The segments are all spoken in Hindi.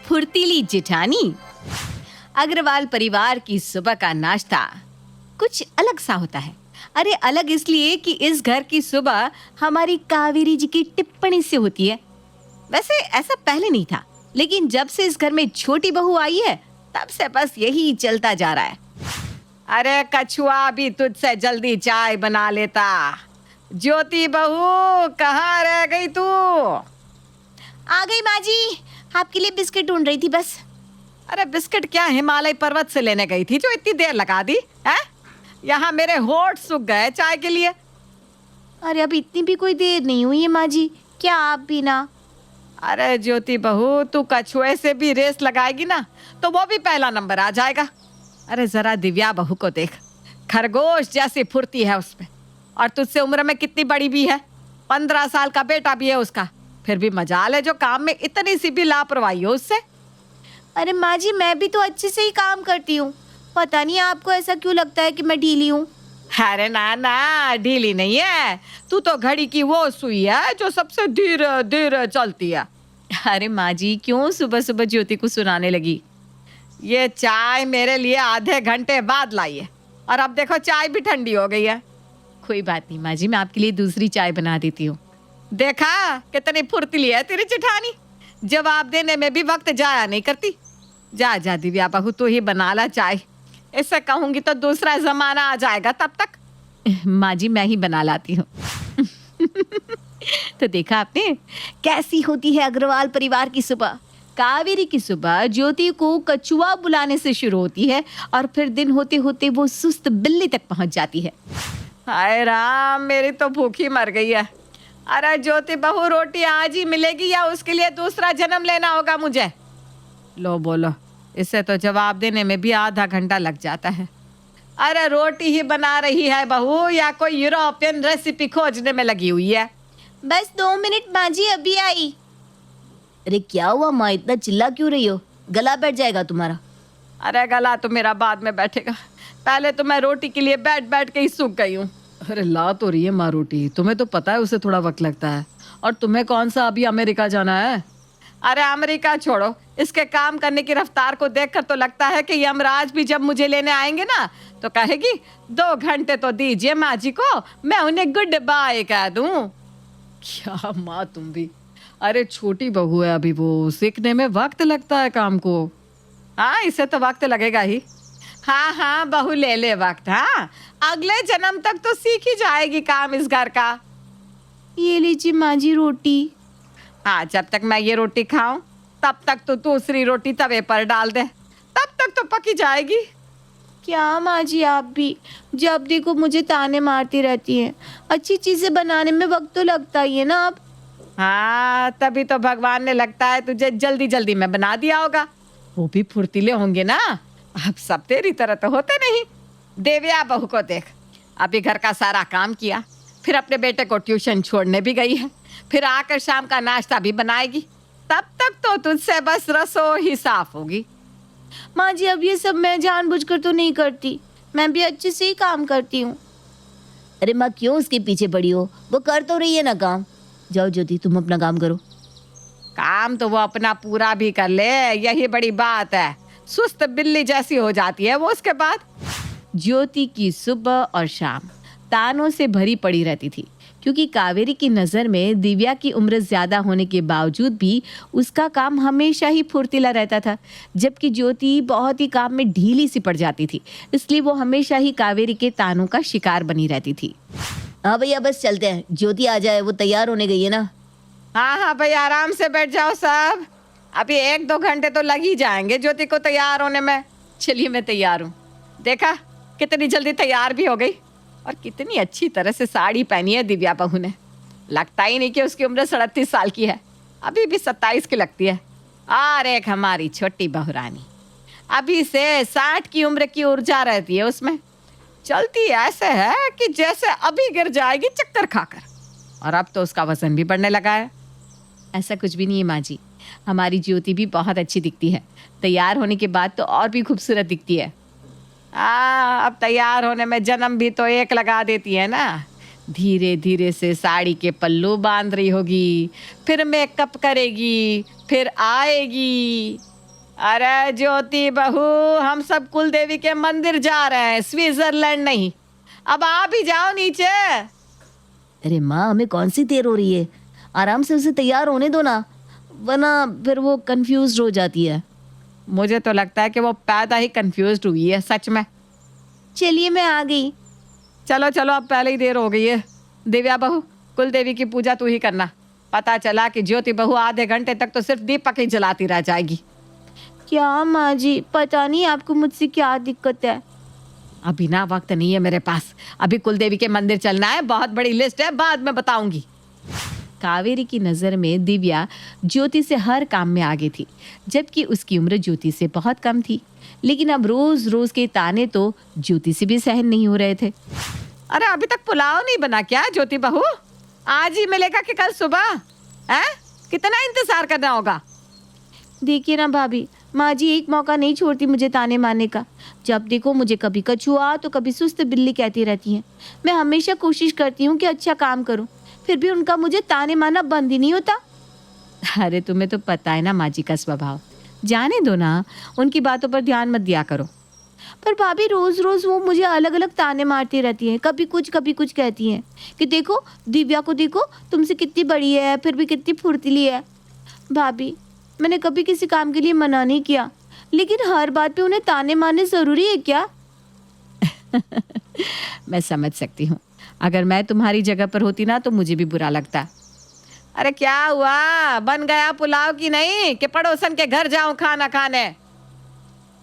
फुर्तीली जेठानी। अग्रवाल परिवार की सुबह का नाश्ता कुछ अलग सा होता है। अरे अलग इसलिए कि इस घर की सुबह हमारी कावेरी जी की टिप्पणी से होती है। वैसे ऐसा पहले नहीं था, लेकिन जब से इस घर में छोटी बहू आई है तब से बस यही चलता जा रहा है। अरे कछुआ भी तुझसे जल्दी चाय बना लेता। ज्योति बहू कहाँ रह गई तू? आ गई माँ जी, आपके लिए बिस्किट ढूंढ रही थी बस। अरे बिस्किट क्या हिमालय पर्वत से लेने गई थी जो इतनी देर लगा दी है? यहाँ मेरे होठ सूख गए चाय के लिए। अरे अब इतनी भी कोई देर नहीं हुई है माँ जी, क्या आप भी ना? अरे ज्योति बहू, तू कछुए से भी रेस लगाएगी ना तो वो भी पहला नंबर आ जाएगा। अरे जरा दिव्या बहू को देख, खरगोश जैसी फुर्ती है उसमें, और तुझसे उम्र में कितनी बड़ी भी है। 15 साल का बेटा भी है उसका, फिर भी मजाल है जो काम में इतनी सी भी लापरवाही हो उससे। अरे माँ जी, मैं भी तो अच्छे से ही काम करती हूँ, पता नहीं आपको ऐसा क्यों लगता है कि मैं ढीली हूँ। अरे ना ना, ढीली नहीं है तू तो, घड़ी की वो सुई है जो सबसे धीरे धीरे चलती है। अरे माँ जी, क्यों सुबह सुबह ज्योति को सुनाने लगी? ये चाय मेरे लिए आधे घंटे बाद लाई है और अब देखो चाय भी ठंडी हो गई है। कोई बात नहीं माँ जी, मैं आपके लिए दूसरी चाय बना देती हूँ। देखा कितनी फुर्तीली है तेरी जेठानी, जवाब देने में भी वक्त जाया नहीं करती। जा जा दिव्या बहू, तू ही बना ला चाय, इससे कहूंगी तो दूसरा जमाना आ जाएगा तब तक। माँ जी मैं ही बना लाती हूँ। तो देखा आपने कैसी होती है अग्रवाल परिवार की सुबह। कावेरी की सुबह ज्योति को कछुआ बुलाने से शुरू होती है और फिर दिन होते होते वो सुस्त बिल्ली तक पहुंच जाती है। हाय राम, मेरी तो भूखी मर गई है। अरे ज्योति बहू, रोटी आज ही मिलेगी या उसके लिए दूसरा जन्म लेना होगा मुझे? लो बोलो, इससे तो जवाब देने में भी आधा घंटा लग जाता है। अरे रोटी ही बना रही है बहू या कोई यूरोपियन रेसिपी खोजने में लगी हुई है? बस 2 मिनट माँ जी, अभी आई। अरे क्या हुआ माँ, इतना चिल्ला क्यों रही हो? गला बैठ जाएगा तुम्हारा। अरे गला तो मेरा बाद में बैठेगा, पहले तो मैं रोटी के लिए बैठ बैठ के ही सूख गई हूँ। अरे ला तो रही है माँ रोटी, तुम्हें तो पता है उसे थोड़ा वक्त लगता है, और तुम्हें कौन सा अभी अमेरिका जाना है? अरे अमेरिका छोड़ो, इसके काम करने की रफ्तार को देखकर तो लगता है कि यमराज भी जब मुझे लेने आएंगे ना तो कहेगी 2 घंटे तो दीजिए माँ जी को, मैं उन्हें गुड बाय कह दूं। क्या माँ तुम भी, अरे छोटी बहू है अभी, वो सीखने में वक्त लगता है काम को। हाँ इसे तो वक्त लगेगा ही। हाँ हाँ बहू ले ले वक्त, हाँ अगले जन्म तक तो सीख ही जाएगी काम इस घर का। ये लीजिए माँ जी रोटी। हाँ जब तक मैं ये रोटी खाऊं तब तक तो दूसरी रोटी तवे पर डाल दे, तब तक तो पकी जाएगी। क्या माँ जी, आप भी जब देखो मुझे ताने मारती रहती हैं। अच्छी चीजें बनाने में वक्त तो लगता ही है ना आप। हाँ तभी तो भगवान ने लगता है तुझे जल्दी जल्दी में बना दिया होगा। वो भी फुर्तीले होंगे ना, अब सब तेरी तरह तो होते नहीं। देविया बहू को देख, अभी घर का सारा काम किया, फिर अपने बेटे को ट्यूशन छोड़ने भी गई है, फिर आकर शाम का नाश्ता भी बनाएगी, तब तक तो तुझसे बस रसोई ही साफ होगी। माँ जी अब ये सब मैं जानबूझकर तो नहीं करती, मैं भी अच्छे से ही काम करती हूँ। अरे माँ क्यों उसके पीछे पड़ी हो, वो कर तो रही है ना काम। जाओ ज्योति तुम अपना काम करो। काम तो वो अपना पूरा भी कर ले, यही बड़ी बात है। सुस्त बिल्ली जैसी हो जाती है वो उसके बाद। ज्योति की सुबह और शाम तानों से भरी पड़ी रहती थी, क्योंकि कावेरी की नज़र में दिव्या की उम्र ज़्यादा होने के बावजूद भी उसका काम हमेशा ही फुर्तीला रहता था, जबकि ज्योति बहुत ही काम में ढीली सी पड़ जाती थी, इसलिए वो हमेशा ही कावेरी के तानों का शिकार बनी रहती थी। हाँ भैया बस चलते हैं, ज्योति आ जाए, वो तैयार होने गई है ना। हाँ हाँ भैया आराम से बैठ जाओ सब, अभी 1-2 घंटे तो लग ही जाएंगे ज्योति को तैयार होने में। चलिए मैं तैयार हूँ। देखा कितनी जल्दी तैयार भी हो गई, और कितनी अच्छी तरह से साड़ी पहनी है दिव्या बहू ने। लगता ही नहीं कि उसकी उम्र 37 साल की है, अभी भी 27 की लगती है। और एक हमारी छोटी बहू रानी, अभी से 60 की उम्र की ऊर्जा रहती है उसमें, चलती ऐसे है कि जैसे अभी गिर जाएगी चक्कर खाकर। और अब तो उसका वजन भी बढ़ने लगा है। ऐसा कुछ भी नहीं है माँ जी, हमारी ज्योति भी बहुत अच्छी दिखती है, तैयार होने के बाद तो और भी खूबसूरत दिखती है। अब तैयार होने में जन्म भी तो एक लगा देती है ना। धीरे धीरे से साड़ी के पल्लू बांध रही होगी, फिर मेकअप करेगी, फिर आएगी। अरे ज्योति बहू, हम सब कुल देवी के मंदिर जा रहे हैं, स्विट्जरलैंड नहीं। अब आप ही जाओ नीचे। अरे माँ, हमें कौन सी देर हो रही है, आराम से उसे तैयार होने दो ना, वरना फिर वो कंफ्यूज हो जाती है। मुझे तो लगता है कि वो पैदा ही कंफ्यूज हुई है सच में। चलिए मैं आ गई। चलो चलो, अब पहले ही देर हो गई है। दिव्या बहू, कुल देवी की पूजा तू ही करना। पता चला कि ज्योति बहू आधे घंटे तक तो सिर्फ दीपक ही जलाती रह जाएगी। क्या माँ जी, पता नहीं आपको मुझसे क्या दिक्कत है। अभी ना वक्त नहीं है मेरे पास, अभी कुल देवी के मंदिर चलना है, बहुत बड़ी लिस्ट है, बाद में बताऊंगी। कावेरी की नज़र में दिव्या ज्योति से हर काम में आगे थी, जबकि उसकी उम्र ज्योति से बहुत कम थी। लेकिन अब रोज रोज के ताने तो ज्योति से भी सहन नहीं हो रहे थे। अरे अभी तक पुलाव नहीं बना क्या ज्योति बहू? आज ही मिलेगा कि कल सुबह? हैं? कितना इंतजार करना होगा? देखिए ना भाभी, माँ जी एक मौका नहीं छोड़ती मुझे ताने मारने का। जब देखो मुझे कभी कछुआ तो कभी सुस्त बिल्ली कहती रहती हैं। मैं हमेशा कोशिश करती हूँ कि अच्छा काम करूँ, फिर भी उनका मुझे ताने मारना बंद ही नहीं होता। अरे तुम्हें तो पता है ना माँ जी का स्वभाव, जाने दो ना, उनकी बातों पर ध्यान मत दिया करो। पर भाभी रोज रोज वो मुझे अलग अलग ताने मारती रहती हैं, कभी कुछ कहती हैं कि देखो दिव्या को देखो, तुमसे कितनी बड़ी है फिर भी कितनी फुर्तीली है। भाभी, मैंने कभी किसी काम के लिए मना नहीं किया, लेकिन हर बात पे उन्हें ताने मारने जरूरी है क्या? मैं समझ सकती हूँ, अगर मैं तुम्हारी जगह पर होती ना तो मुझे भी बुरा लगता। अरे क्या हुआ, बन गया पुलाव की नहीं कि पड़ोसन के घर जाऊं खाना खाने?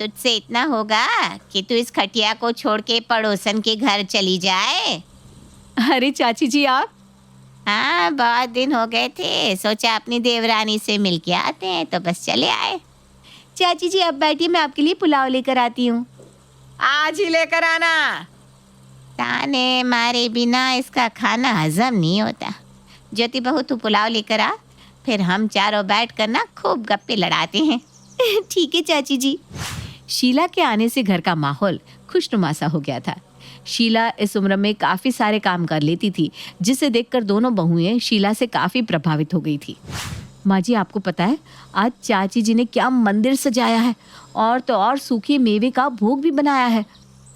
तुझसे इतना होगा कि तू इस खटिया को छोड़ के पड़ोसन के घर चली जाए। अरे चाची जी आप? हाँ, बहुत दिन हो गए थे, सोचा अपनी देवरानी से मिल के आते हैं, तो बस चले आए। चाची जी आप बैठिए, मैं आपके लिए पुलाव लेकर आती हूँ। आज ही लेकर आना। ताने मारे बिना इसका खाना हजम नहीं होता। ज्योति बहू तू पुलाव लेकर आ, फिर हम चारों बैठ कर ना खूब गप्पे लड़ाते हैं। ठीक है चाची जी। शीला के आने से घर का माहौल खुशनुमा सा हो गया था। शीला इस उम्र में काफी सारे काम कर लेती थी, जिसे देखकर दोनों बहुएं शीला से काफी प्रभावित हो गई थी। माँ जी आपको पता है आज चाची जी ने क्या मंदिर सजाया है, और तो और सूखे मेवे का भोग भी बनाया है।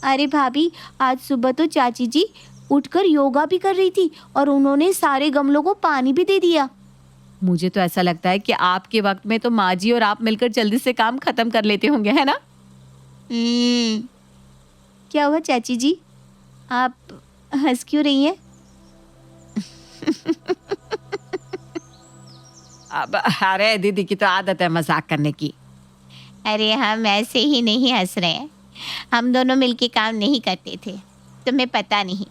अरे भाभी, आज सुबह तो चाची जी उठकर योगा भी कर रही थी और उन्होंने सारे गमलों को पानी भी दे दिया। मुझे तो ऐसा लगता है कि आपके वक्त में तो माँ जी और आप मिलकर जल्दी से काम खत्म कर लेते होंगे, है ना? क्या हुआ चाची जी, आप हंस क्यों रही हैं? अब अरे दीदी की तो आदत है मजाक करने की। अरे हम ऐसे ही नहीं हंस रहे हैं, हम दोनों मिलके काम नहीं करते थे, तुम्हें पता नहीं।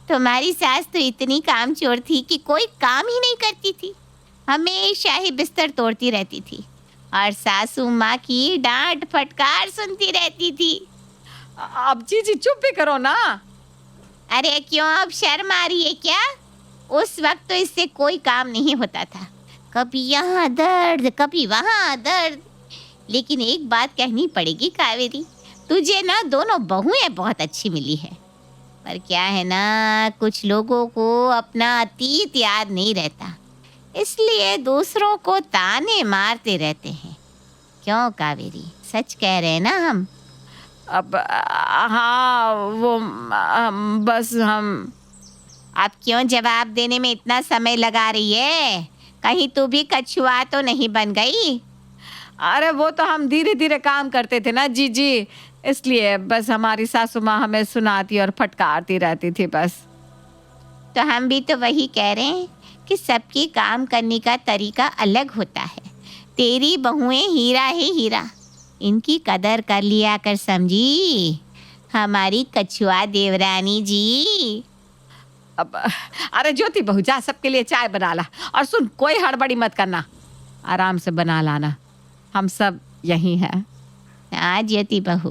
तुम्हारी सास तो इतनी कामचोर थी कि कोई काम ही नहीं करती थी, हमेशा ही बिस्तर तोड़ती रहती थी और सासू माँ की डांट फटकार सुनती रहती थी। अब जी चुप भी करो ना। अरे क्यों, अब शर्म आ रही है क्या? उस वक्त तो इससे कोई काम नहीं होता था, कभी यहाँ दर्द कभी वहाँ दर्द। लेकिन एक बात कहनी पड़ेगी कावेरी, तुझे ना दोनों बहुएं बहुत अच्छी मिली है। पर क्या है ना, कुछ लोगों को अपना अतीत याद नहीं रहता, इसलिए दूसरों को ताने मारते रहते हैं। क्यों कावेरी, सच कह रहे हैं ना हम? अब हाँ वो बस हम। अब क्यों जवाब देने में इतना समय लगा रही है? कहीं तू भी कछुआ तो नहीं बन गई? अरे वो तो हम धीरे धीरे काम करते थे ना जी, इसलिए बस हमारी सासू माँ हमें सुनाती और फटकारती रहती थी बस। तो हम भी तो वही कह रहे हैं कि सबके काम करने का तरीका अलग होता है। तेरी बहुएं हीरा है हीरा, इनकी कदर कर लिया कर, समझी हमारी कछुआ देवरानी जी। अब अरे ज्योति बहू जा, सबके लिए चाय बना ला, और सुन कोई हड़बड़ी मत करना, आराम से बना लाना, हम सब यहीं हैं। हाँ ज्योति बहू,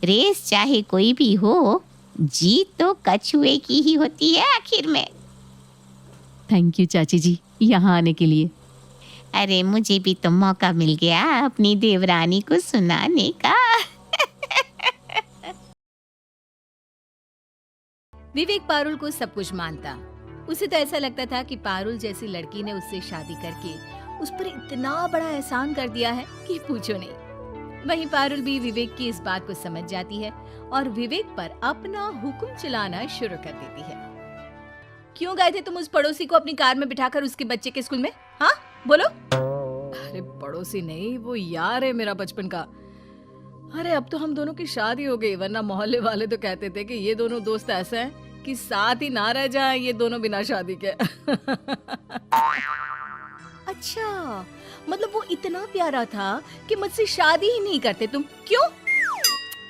रेस चाहे कोई भी हो, जीत तो कछुए की ही होती है आखिर में। थैंक यू चाची जी यहाँ आने के लिए। अरे मुझे भी तो मौका मिल गया अपनी देवरानी को सुनाने का। विवेक पारुल को सब कुछ मानता। उसे तो ऐसा लगता था कि पारुल जैसी लड़की ने उससे शादी करके उस पर इतना बड़ा एहसान कर दिया है कि पूछो नहीं। वहीं पारुल भी विवेक की इस बात को समझ जाती है और विवेक पर अपना हुक्म चलाना शुरू कर देती है। क्यों गए थे तुम उस पड़ोसी को अपनी कार में बिठाकर उसके बच्चे के स्कूल में? हाँ बोलो। अरे पड़ोसी नहीं, वो यार है मेरा बचपन का। अरे अब तो हम दोनों की शादी हो गई, वरना मोहल्ले वाले तो कहते थे कि ये दोनों दोस्त ऐसे हैं कि साथ ही ना रह जाएं ये दोनों बिना शादी के। अच्छा, मतलब वो इतना प्यारा था कि मुझसे शादी ही नहीं करते तुम, क्यों?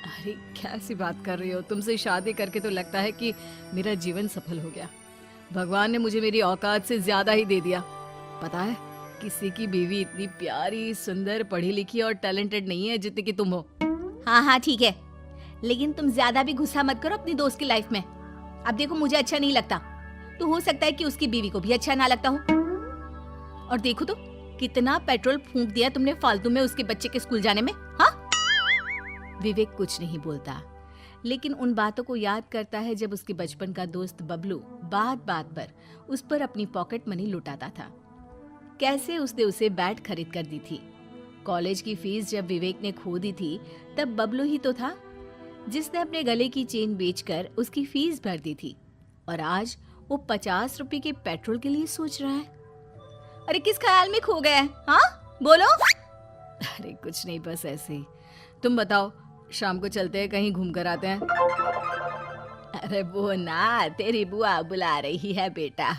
अरे कैसी बात कर रही हो, तुमसे शादी करके तो लगता है कि मेरा जीवन सफल हो गया। भगवान ने मुझे मेरी औकात से ज्यादा ही दे दिया। पता है, किसी की बीवी इतनी प्यारी, सुंदर, पढ़ी लिखी और टैलेंटेड नहीं है जितनी कि तुम हो। हाँ ठीक है, लेकिन तुम ज्यादा भी गुस्सा मत करो अपनी दोस्त की लाइफ में। अब देखो मुझे अच्छा नहीं लगता, तो हो सकता है कि उसकी बीवी को भी अच्छा ना लगता हो। और देखो तो कितना पेट्रोल फूंक दिया तुमने फालतू में उसके बच्चे के स्कूल जाने में। हाँ? विवेक कुछ नहीं बोलता, लेकिन उन बातों को याद करता है जब उसके बचपन का दोस्त बबलू बात बात पर उस पर अपनी पॉकेट मनी लुटाता था। कैसे उसने उसे बैट खरीद कर दी थी। कॉलेज की फीस जब विवेक ने खो दी थी तब बबलू ही तो था जिसने अपने गले की चेन बेचकर उसकी फीस भर दी थी, और आज वो 50 रुपए के पेट्रोल के लिए सोच रहा है। अरे किस ख्याल में खो गया है? हाँ बोलो। अरे कुछ नहीं, बस ऐसे ही। तुम बताओ, शाम को चलते हैं कहीं घूम कर आते हैं। अरे वो ना, तेरी बुआ बुला रही है बेटा,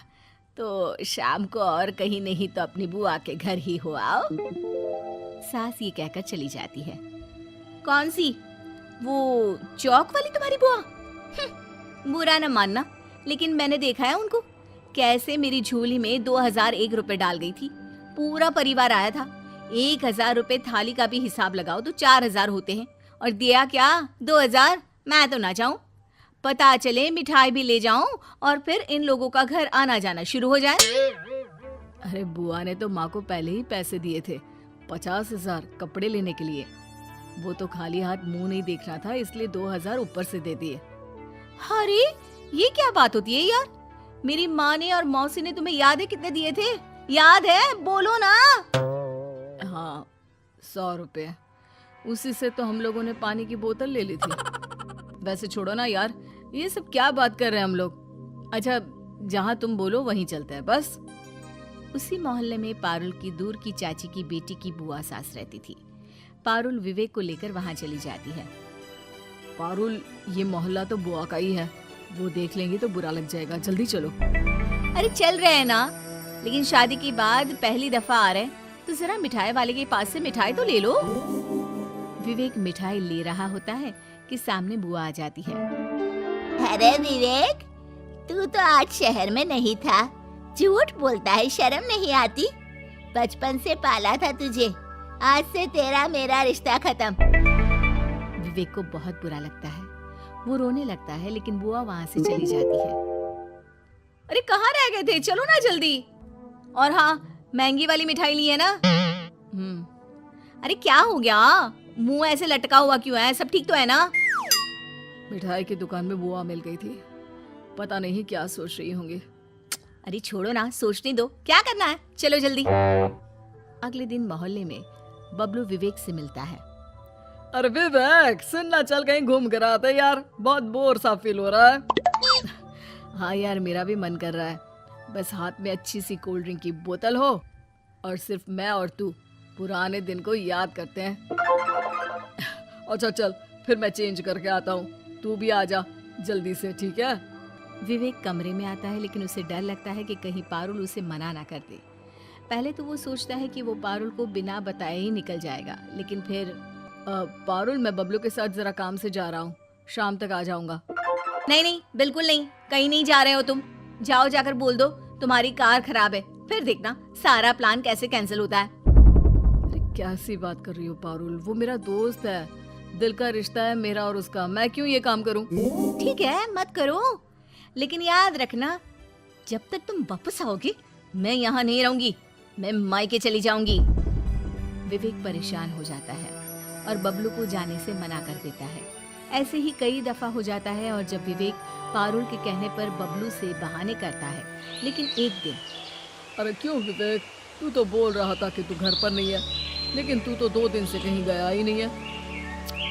तो शाम को और कहीं नहीं तो अपनी बुआ के घर ही हो आओ। सास ये कहकर चली जाती है। कौन सी? वो चौक वाली तुम्हारी बुआ? बुरा न मानना, लेकिन मैंने देखा है उनको कैसे मेरी झोली में 2001 रुपए डाल गई थी। पूरा परिवार आया था। 1000 रुपए थाली का भी हिसाब लगाओ तो 4000 होते हैं, और दिया क्या 2000। मैं तो ना जाऊं, पता चले मिठाई भी ले जाऊं और फिर इन लोगों का घर आना जाना शुरू हो जाए। अरे बुआ ने तो माँ को पहले ही पैसे दिए थे, 50,000 कपड़े लेने के लिए। वो तो खाली हाथ मुंह नहीं देखना था, इसलिए 2000 ऊपर से दे दिए। अरे ये क्या बात होती है यार? मेरी माँ ने और मौसी ने तुम्हें याद है कितने दिए थे? याद है? बोलो ना। हाँ 100 रुपए, उसी से तो हम लोगों ने पानी की बोतल ले ली थी। वैसे छोड़ो ना यार, ये सब क्या बात कर रहे हैं हम लोग। अच्छा, जहाँ तुम बोलो वहीं चलते हैं बस। उसी मोहल्ले में पारुल की दूर की चाची की बेटी की बुआ सास रहती थी। पारुल विवेक को लेकर वहाँ चली जाती है। पारुल, ये मोहल्ला तो बुआ का ही है, वो देख लेंगी तो बुरा लग जाएगा, जल्दी चलो। अरे चल रहे हैं ना, लेकिन शादी के बाद पहली दफा आ रहे हैं तो जरा मिठाई वाले के पास से मिठाई तो ले लो। विवेक मिठाई ले रहा होता है कि सामने बुआ आ जाती है। अरे विवेक, तू तो आज शहर में नहीं था, झूठ बोलता है, शर्म नहीं आती? बचपन से पाला था तुझे, आज से तेरा मेरा रिश्ता खत्म। विवेक को बहुत बुरा लगता है, वो रोने लगता है, लेकिन बुआ वहाँ से चली जाती है। अरे कहाँ रह गए थे? चलो ना जल्दी। और हाँ, महंगी वाली मिठाई ली है ना? अरे क्या हो गया? मुंह ऐसे लटका हुआ क्यों है? सब ठीक तो है ना? मिठाई की दुकान में बुआ मिल गई थी, पता नहीं क्या सोच रही होंगी। अरे छोड़ो ना, सोचने दो, क्या करना है, चलो जल्दी। अगले दिन मोहल्ले में बबलू विवेक से मिलता है। अरे विवेक, सुनना, चल कहीं घूम कर आते यार, बहुत बोर सा फील हो रहा है। हाँ यार, मेरा भी मन कर रहा है, बस हाथ में अच्छी सी कोल्ड ड्रिंक की बोतल हो और सिर्फ मैं और तू पुराने दिन को याद करते हैं। अच्छा चल, फिर मैं चेंज करके आता हूँ, तू भी आ जा जल्दी से, ठीक है? विवेक कमरे में आता है, लेकिन उसे डर लगता है कि कहीं पारुल उसे मना ना कर दे। पहले तो वो सोचता है कि वो पारुल को बिना बताए ही निकल जाएगा, लेकिन फिर पारुल, मैं बबलू के साथ जरा काम से जा रहा हूँ, शाम तक आ जाऊंगा। नहीं नहीं, बिल्कुल नहीं, कहीं नहीं जा रहे हो तुम। जाओ, जाकर बोल दो तुम्हारी कार खराब है, फिर देखना सारा प्लान कैसे कैंसिल होता है। अरे कैसी बात कर रही हो पारुल, वो मेरा दोस्त है, दिल का रिश्ता है मेरा और उसका, मैं क्यों ये काम करूं? ठीक है, मत करो, लेकिन याद रखना, जब तक तुम वापस आओगे मैं यहाँ नहीं रहूंगी, मैं मायके चली जाऊंगी। विवेक परेशान हो जाता है और बबलू को जाने से मना कर देता है। ऐसे ही कई दफा हो जाता है, और जब विवेक पारुल के कहने पर बबलू से बहाने करता है, लेकिन एक दिन। अरे क्यों विवेक, तू तो बोल रहा था कि तू घर पर नहीं है, लेकिन तू तो 2 दिन से कहीं गया ही नहीं है।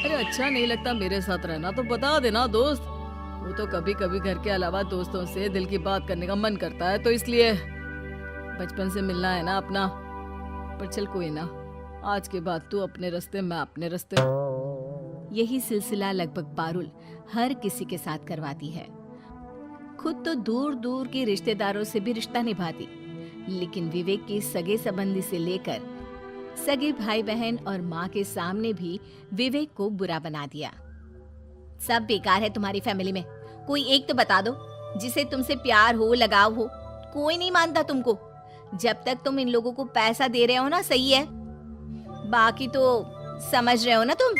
अरे अच्छा नहीं लगता मेरे साथ रहना तो बता देना दोस्त। वो तो कभी कभी घर के अलावा दोस्तों से दिल की बात करने का मन करता है, तो इसलिए बचपन से मिलना है ना अपना। पर चल कोई ना, आज के बाद तू अपने रास्ते, मैं अपने रास्ते। यही सिलसिला लगभग पारुल हर किसी के साथ करवाती है। खुद तो दूर दूर के रिश्तेदारों से भी रिश्ता निभाती, लेकिन विवेक के सगे संबंधी से लेकर सगे भाई बहन और माँ के सामने भी विवेक को बुरा बना दिया। सब बेकार है तुम्हारी फैमिली में, कोई एक तो बता दो जिसे तुमसे प्यार हो, लगाव हो। कोई नहीं मानता तुमको। जब तक तुम इन लोगों को पैसा दे रहे हो ना सही है, बाकी तो समझ रहे हो ना तुम।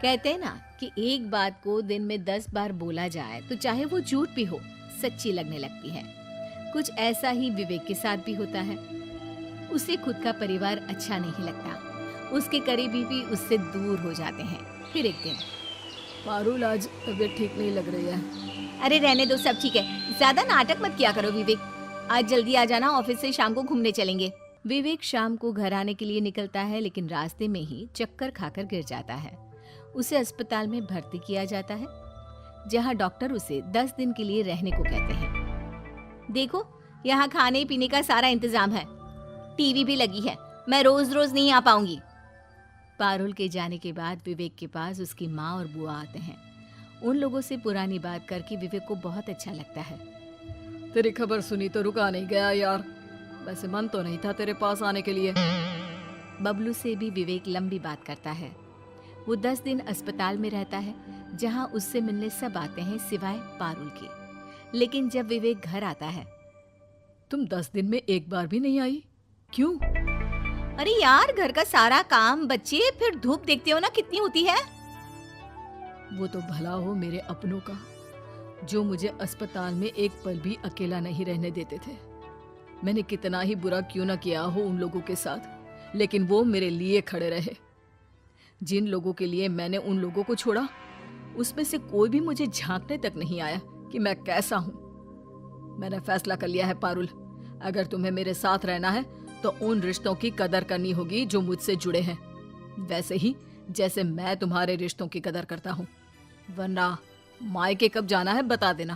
कहते हैं ना कि एक बात को दिन में 10 बार बोला जाए तो चाहे वो झूठ भी हो, सच्ची लगने लगती है। कुछ ऐसा ही विवेक के साथ भी होता है। उसे खुद का परिवार अच्छा नहीं लगता, उसके करीबी भी उससे दूर हो जाते हैं। फिर एक दिन, पारुल आज तबीयत ठीक नहीं लग रही है। अरे रहने दो, सब ठीक है, ज्यादा नाटक मत किया करो विवेक। आज जल्दी आ जाना, ऑफिस से शाम को घूमने चलेंगे। विवेक शाम को घर आने के लिए निकलता है, लेकिन रास्ते में ही चक्कर खाकर गिर जाता है। उसे अस्पताल में भर्ती किया जाता है, जहां डॉक्टर उसे 10 दिन के लिए रहने को कहते हैं। देखो, यहाँ खाने पीने का सारा इंतजाम है, टीवी भी लगी है, मैं रोज रोज नहीं आ पाऊंगी। पारुल के जाने के बाद विवेक के पास उसकी माँ और बुआ आते हैं। उन लोगों से पुरानी बात करके विवेक को बहुत अच्छा लगता है। तेरी खबर सुनी तो रुका नहीं गया यार, वैसे मन तो नहीं था तेरे पास आने के लिए। बबलू से भी विवेक लंबी बात करता है। वो 10 दिन अस्पताल में रहता है, जहां उससे मिलने सब आते हैं सिवाय पारुल के। लेकिन जब विवेक घर आता है, तुम 10 दिन में एक बार भी नहीं आई, क्यों? अरे यार, घर का सारा काम, बच्चे, फिर धूप देखते हो ना कितनी होती है। वो तो भला हो मेरे अपनों का, जो मुझे अस्पताल में एक पल भी अकेला नहीं रहने देते थे। मैंने कितना ही बुरा क्यों ना किया हो उन लोगों के साथ, लेकिन वो मेरे लिए खड़े रहे। जिन लोगों के लिए मैंने उन लोगों को छोड़ा, उसमें से कोई भी मुझे झांकने तक नहीं आया कि मैं कैसा हूं। मैंने फैसला कर लिया है पारुल, अगर तुम्हें मेरे साथ रहना है तो उन रिश्तों की कदर करनी होगी जो मुझसे जुड़े हैं, वैसे ही जैसे मैं तुम्हारे रिश्तों की कदर करता हूं। वरना मायके कब जाना है बता देना।